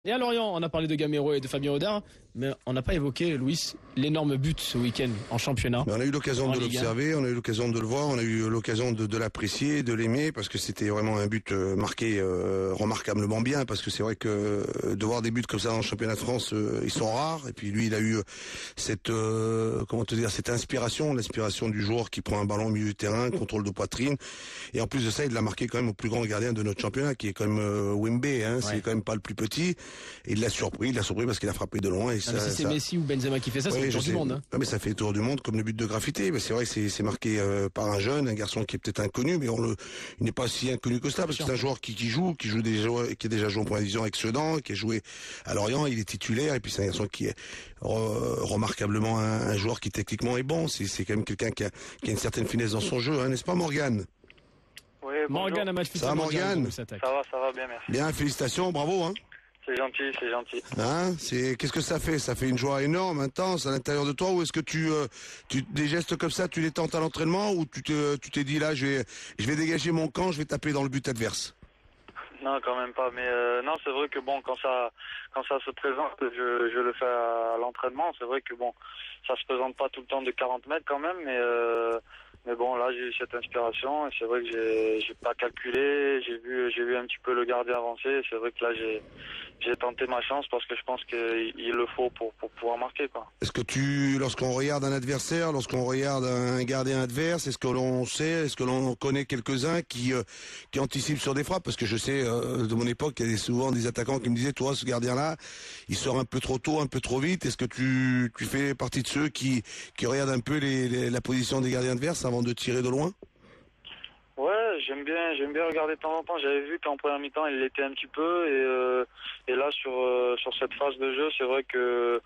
Et à Lorient, on a parlé de Gamero et de Fabien Audard, mais on n'a pas évoqué, Louis, l'énorme but ce week-end en championnat. Mais on a eu l'occasion de l'observer, on a eu l'occasion de le voir, on a eu l'occasion de l'apprécier, de l'aimer, parce que c'était vraiment un but marqué remarquablement bien, parce que c'est vrai que de voir des buts comme ça dans le championnat de France, ils sont rares. Et puis lui, il a eu cette cette inspiration, l'inspiration du joueur qui prend un ballon au milieu du terrain, contrôle de poitrine, et en plus de ça, il l'a marqué quand même au plus grand gardien de notre championnat, qui est quand même Wembe, hein, c'est quand même pas le plus petit. Et il l'a surpris parce qu'il a frappé de loin. Et si c'est Messi ou Benzema qui fait ça, c'est le tour du monde. Hein. Non, mais ça fait le tour du monde comme le but de graffité. Mais c'est vrai que c'est marqué par un jeune, un garçon qui est peut-être inconnu, mais il n'est pas si inconnu que ça, parce que c'est un joueur qui a déjà joué en première division avec Sedan, qui a joué à Lorient, il est titulaire, et puis c'est un garçon qui est remarquablement un joueur qui techniquement est bon. C'est quand même quelqu'un qui a une certaine finesse dans son jeu, hein, n'est-ce pas, Morgane? Oui, Morgane a match ça va, Morgane? Ça va bien, merci. Bien, félicitations, bravo, hein. C'est gentil. Hein, qu'est-ce que ça fait? Ça fait une joie énorme, intense à l'intérieur de toi, ou est-ce que tu des gestes comme ça, tu les tentes à l'entraînement, ou tu t'es dit là, je vais dégager mon camp, je vais taper dans le but adverse? Non, quand même pas. Mais non, c'est vrai que bon, quand ça se présente, je le fais à l'entraînement. C'est vrai que bon, ça se présente pas tout le temps de 40 mètres quand même, mais bon, là j'ai eu cette inspiration et c'est vrai que j'ai pas calculé, j'ai vu un petit peu le gardien avancer. C'est vrai que là j'ai tenté ma chance parce que je pense qu'il le faut pour pouvoir marquer, quoi. Est-ce que lorsqu'on regarde un adversaire, lorsqu'on regarde un gardien adverse, est-ce que l'on connaît quelques-uns qui anticipent sur des frappes? Parce que je sais, de mon époque, il y avait souvent des attaquants qui me disaient, toi, ce gardien-là, il sort un peu trop tôt, un peu trop vite. Est-ce que tu fais partie de ceux qui regardent un peu la position des gardiens adverses avant de tirer de loin? Ouais, j'aime bien regarder de temps en temps. J'avais vu qu'en première mi-temps, il l'était un petit peu et là sur cette phase de jeu, c'est vrai que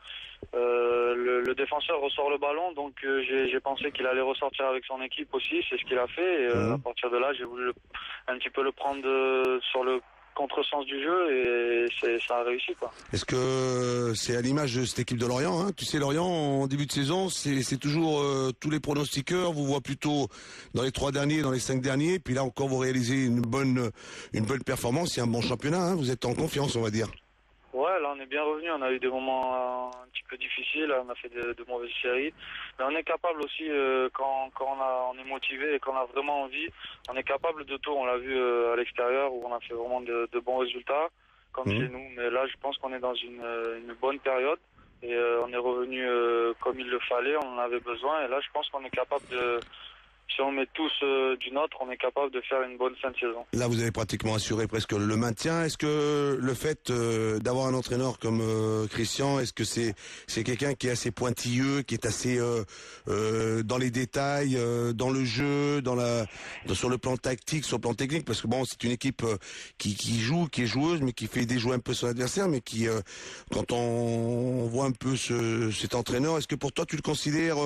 le défenseur ressort le ballon, donc j'ai pensé qu'il allait ressortir avec son équipe aussi. C'est ce qu'il a fait. Et à partir de là, j'ai voulu un petit peu le prendre sur le contresens du jeu et ça a réussi, quoi. Est-ce que c'est à l'image de cette équipe de Lorient, hein? Tu sais, Lorient en début de saison, c'est toujours tous les pronostiqueurs vous voient plutôt dans les 3 derniers, dans les 5 derniers, puis là encore vous réalisez une bonne performance, c'est un bon championnat, hein? Vous êtes en confiance, on va dire. Ouais, là on est bien revenu, on a eu des moments un petit peu difficiles, on a fait de mauvaises séries, mais on est capable aussi quand on est motivé et qu'on a vraiment envie, on est capable de tout. On l'a vu à l'extérieur où on a fait vraiment de bons résultats comme chez nous, mais là je pense qu'on est dans une bonne période et on est revenu comme il le fallait, on en avait besoin et là je pense qu'on est capable si on met tous du nôtre, on est capable de faire une bonne fin de saison. Là, vous avez pratiquement assuré presque le maintien. Est-ce que le fait d'avoir un entraîneur comme Christian, est-ce que c'est quelqu'un qui est assez pointilleux, qui est assez dans les détails, dans le jeu, sur le plan tactique, sur le plan technique? Parce que bon, c'est une équipe qui joue, qui est joueuse, mais qui fait déjouer un peu son adversaire, mais qui, quand on voit un peu cet entraîneur, est-ce que pour toi, tu le considères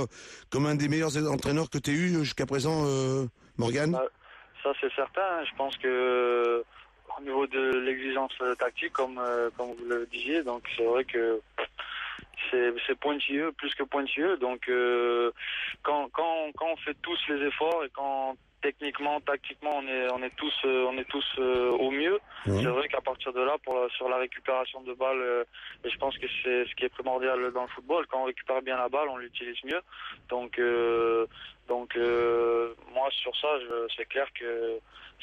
comme un des meilleurs entraîneurs que tu as eu jusqu'à présent, Morgane? Ça c'est certain. Je pense que au niveau de l'exigence tactique, comme vous le disiez, donc c'est vrai que c'est pointilleux, plus que pointilleux. Donc quand on fait tous les efforts et quand techniquement, tactiquement, on est tous au mieux. C'est vrai qu'à partir de là, sur la récupération de balles, et je pense que c'est ce qui est primordial dans le football. Quand on récupère bien la balle, on l'utilise mieux. Donc moi sur ça, c'est clair que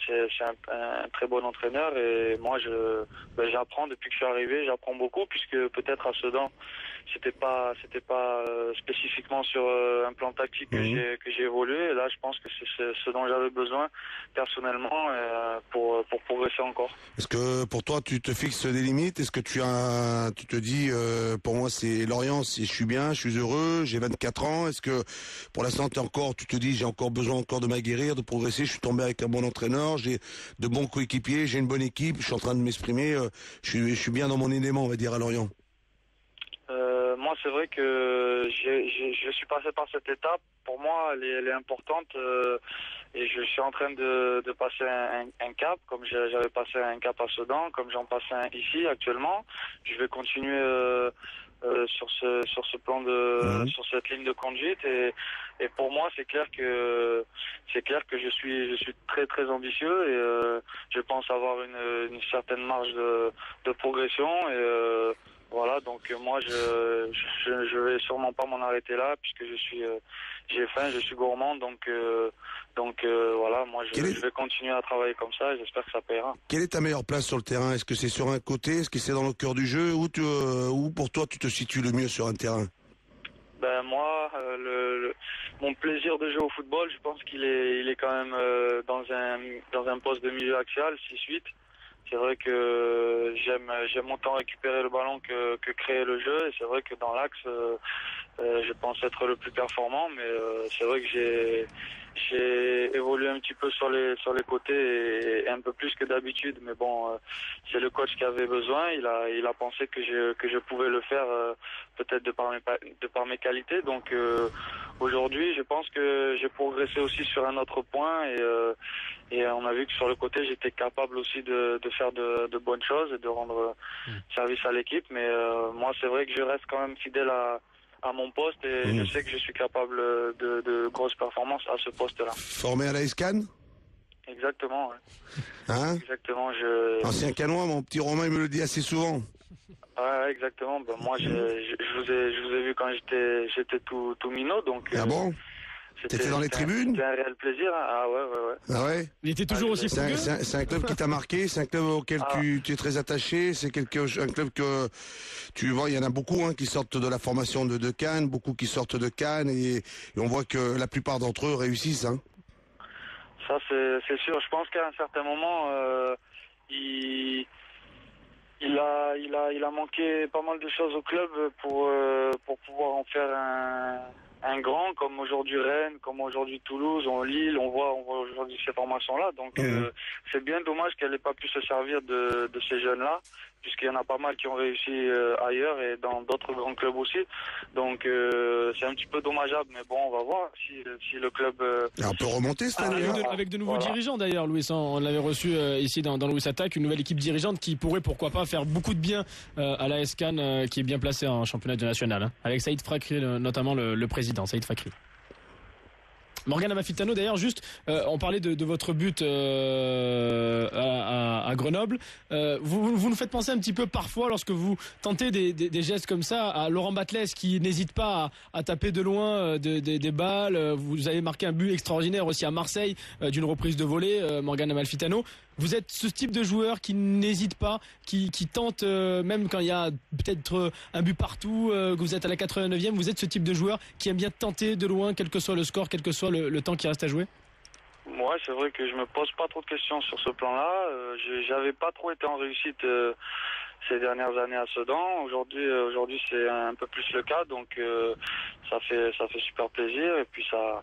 c'est un très bon entraîneur et moi j'apprends depuis que je suis arrivé, j'apprends beaucoup puisque peut-être à Sedan c'était pas spécifiquement sur un plan tactique que j'ai évolué et là je pense que c'est ce dont j'avais besoin personnellement pour progresser encore. Est-ce que pour toi tu te fixes des limites? Est-ce que tu te dis pour moi c'est Lorient, si je suis bien, je suis heureux, j'ai 24 ans, est-ce que pour l'instant tu te dis j'ai encore besoin de m'aguerrir, de progresser, je suis tombé avec un bon entraîneur, j'ai de bons coéquipiers, j'ai une bonne équipe, je suis en train de m'exprimer, je suis bien dans mon élément, on va dire, à Lorient? Moi, c'est vrai que je suis passé par cette étape. Pour moi, elle est importante et je suis en train de passer un cap, comme j'avais passé un cap à Sedan, comme j'en passe un ici actuellement. Je vais continuer sur ce plan sur cette ligne de conduite et pour moi c'est clair que je suis très très ambitieux et je pense avoir une certaine marge de progression et voilà, donc moi je vais sûrement pas m'en arrêter là puisque j'ai faim, je suis gourmand, donc voilà, moi je vais continuer à travailler comme ça et j'espère que ça paiera. Quelle est ta meilleure place sur le terrain? Est-ce que c'est sur un côté? Est-ce que c'est dans le cœur du jeu? Où pour toi tu te situes le mieux sur un terrain? Ben moi, mon plaisir de jouer au football, je pense qu'il est quand même dans un poste de milieu axial, 6-8. C'est vrai que j'aime autant récupérer le ballon que créer le jeu. Et c'est vrai que dans l'axe, je pense être le plus performant. Mais c'est vrai que j'ai évolué un petit peu sur les côtés et un peu plus que d'habitude. Mais bon, c'est le coach qui avait besoin. Il a pensé que je pouvais le faire peut-être de par mes qualités. Donc aujourd'hui, je pense que j'ai progressé aussi sur un autre point et on a vu que sur le côté, j'étais capable aussi de faire de bonnes choses et de rendre service à l'équipe. Mais moi, c'est vrai que je reste quand même fidèle à mon poste et je sais que je suis capable de grosses performances à ce poste-là. Formé à la SCAN? Exactement. Ouais. Hein? Exactement. Ancien Canois, mon petit Romain il me le dit assez souvent. Ouais, exactement. Ben, moi, je vous ai vu quand j'étais tout minot, donc. Ah bon? T'étais dans les tribunes? C'était un réel plaisir. Hein. Ah ouais. Ah ouais? Il était toujours aussi fougueux. C'est un club qui t'a marqué, c'est un club auquel tu es très attaché, c'est un club que tu vois, il y en a beaucoup qui sortent de la formation de Cannes, beaucoup qui sortent de Cannes et on voit que la plupart d'entre eux réussissent. Hein. Ça c'est sûr. Je pense qu'à un certain moment, il a manqué pas mal de choses au club pour pouvoir en faire un grand, comme aujourd'hui Rennes, comme aujourd'hui Toulouse, Lille, on voit aujourd'hui ces formations-là. Donc c'est bien dommage qu'elle n'ait pas pu se servir de ces jeunes-là, puisqu'il y en a pas mal qui ont réussi ailleurs et dans d'autres grands clubs aussi. Donc c'est un petit peu dommageable, mais bon, on va voir si le club... on peut remonter cette année. Avec de nouveaux dirigeants d'ailleurs, Louis. On l'avait reçu ici dans Louis Attaque, une nouvelle équipe dirigeante qui pourrait pourquoi pas faire beaucoup de bien à la SCAN qui est bien placée en championnat national. Hein, avec Saïd Fakri, notamment le président Saïd Fakri. Morgane Amalfitano, d'ailleurs, juste, on parlait de votre but à Grenoble. Vous nous faites penser un petit peu parfois, lorsque vous tentez des gestes comme ça, à Laurent Batles qui n'hésite pas à taper de loin des balles. Vous avez marqué un but extraordinaire aussi à Marseille d'une reprise de volée, Morgane Amalfitano. Vous êtes ce type de joueur qui n'hésite pas, qui tente, même quand il y a peut-être un but partout, que vous êtes à la 89e, vous êtes ce type de joueur qui aime bien tenter de loin, quel que soit le score, quel que soit le temps qui reste à jouer? Ouais, c'est vrai que je me pose pas trop de questions sur ce plan-là. J'avais pas trop été en réussite ces dernières années à Sedan. Aujourd'hui, c'est un peu plus le cas, donc ça fait super plaisir. Et puis ça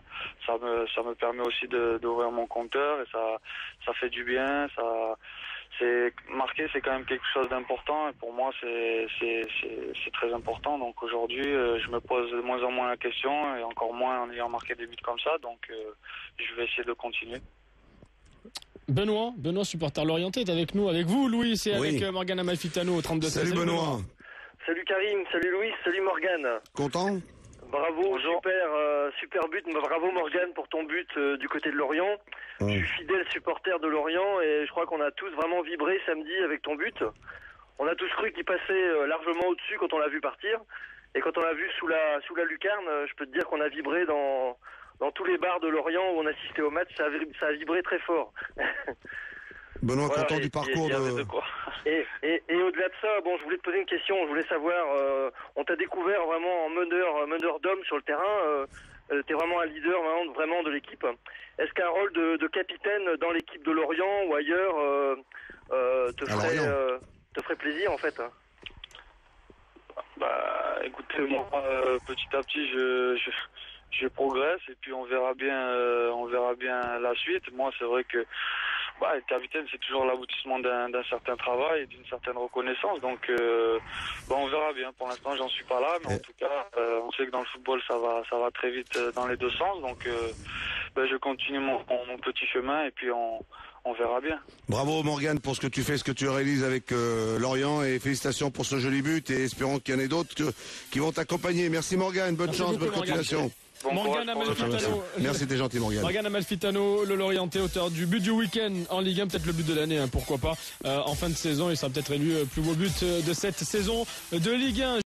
me permet aussi d'ouvrir mon compteur et ça fait du bien. C'est marquer, c'est quand même quelque chose d'important et pour moi c'est très important. Donc aujourd'hui je me pose de moins en moins la question et encore moins en ayant marqué des buts comme ça, donc je vais essayer de continuer. Benoît, supporter l'Orienté, est avec nous, avec vous Louis, et avec Morgane Amalfitano au 32. Salut Benoît. Salut Karim, salut Louis, salut Morgane. Content? Bravo, bonjour. Super but, bravo Morgane pour ton but du côté de Lorient. Je suis fidèle supporter de Lorient et je crois qu'on a tous vraiment vibré samedi avec ton but. On a tous cru qu'il passait largement au-dessus quand on l'a vu partir. Et quand on l'a vu sous la lucarne, je peux te dire qu'on a vibré dans tous les bars de Lorient où on assistait au match, ça a vibré très fort. Benoît, voilà, content du parcours de quoi. Et au-delà de ça, bon, je voulais te poser une question. Je voulais savoir, on t'a découvert vraiment en meneur d'homme sur le terrain. T'es vraiment un leader vraiment de l'équipe. Est-ce qu'un rôle de capitaine dans l'équipe de Lorient ou ailleurs te ferait plaisir en fait? Bah, écoutez, moi, petit à petit, je progresse et puis on verra bien la suite. Moi, c'est vrai que être capitaine, c'est toujours l'aboutissement d'un certain travail et d'une certaine reconnaissance. Donc, on verra bien. Pour l'instant, j'en suis pas là, mais en tout cas, on sait que dans le football, ça va très vite dans les deux sens. Donc, je continue mon petit chemin et puis on on verra bien. Bravo Morgane pour ce que tu fais, ce que tu réalises avec Lorient, et félicitations pour ce joli but, et espérons qu'il y en ait d'autres qui vont t'accompagner. Merci Morgane, bonne chance, bonne continuation. Bon Morgane Amalfitano. Merci, t'es gentil Morgane. Morgane Amalfitano, le Lorientais, auteur du but du week-end en Ligue 1, peut-être le but de l'année, pourquoi pas. En fin de saison, il sera peut-être élu plus beau but de cette saison de Ligue 1.